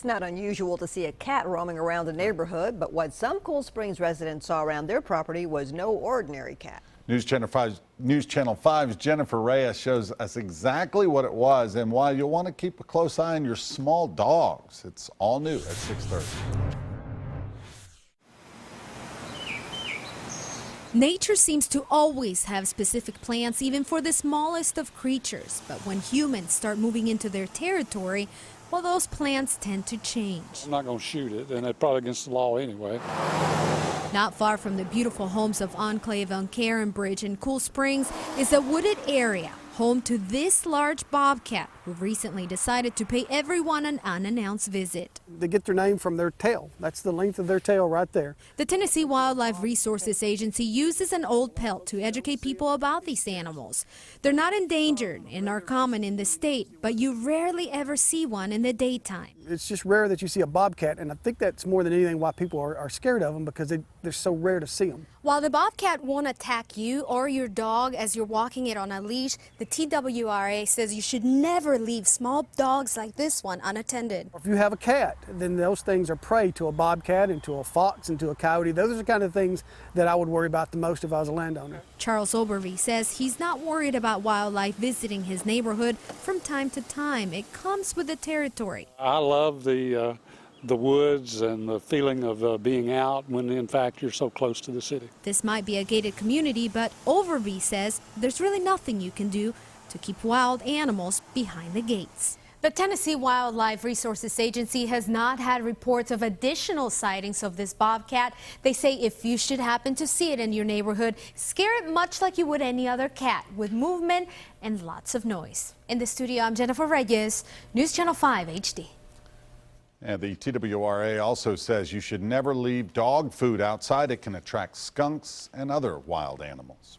It's not unusual to see a cat roaming around the neighborhood, but what some Cool Springs residents saw around their property was no ordinary cat. News Channel 5's Jennifer Reyes shows us exactly what it was and why you'll want to keep a close eye on your small dogs. It's all new at 6:30. Nature seems to always have specific plans, even for the smallest of creatures. But when humans start moving into their territory, well, those plans tend to change. I'm not going to shoot it, and it's probably against the law anyway. Not far from the beautiful homes of Enclave on Carronbridge in Cool Springs is a wooded area, home to this large bobcat, who recently decided to pay everyone an unannounced visit. They get their name from their tail. That's the length of their tail right there. The Tennessee Wildlife Resources Agency uses an old pelt to educate people about these animals. They're not endangered and are common in the state, but you rarely ever see one in the daytime. It's just rare that you see a bobcat, and I think that's more than anything why people are scared of them, because they're so rare to see them. While the bobcat won't attack you or your dog as you're walking it on a leash, the TWRA says you should never leave small dogs like this one unattended. If you have a cat, then those things are prey to a bobcat and to a fox and to a coyote. Those are the kind of things that I would worry about the most if I was a landowner. Charles Obervie says he's not worried about wildlife visiting his neighborhood from time to time. It comes with the territory. I love the woods and the feeling of being out when in fact you're so close to the city. This might be a gated community, but Overby says there's really nothing you can do to keep wild animals behind the gates. The Tennessee Wildlife Resources Agency has not had reports of additional sightings of this bobcat. They say if you should happen to see it in your neighborhood, scare it much like you would any other cat, with movement and lots of noise. In the studio, I'm Jennifer Reyes, News Channel 5 HD. And the TWRA also says you should never leave dog food outside. It can attract skunks and other wild animals.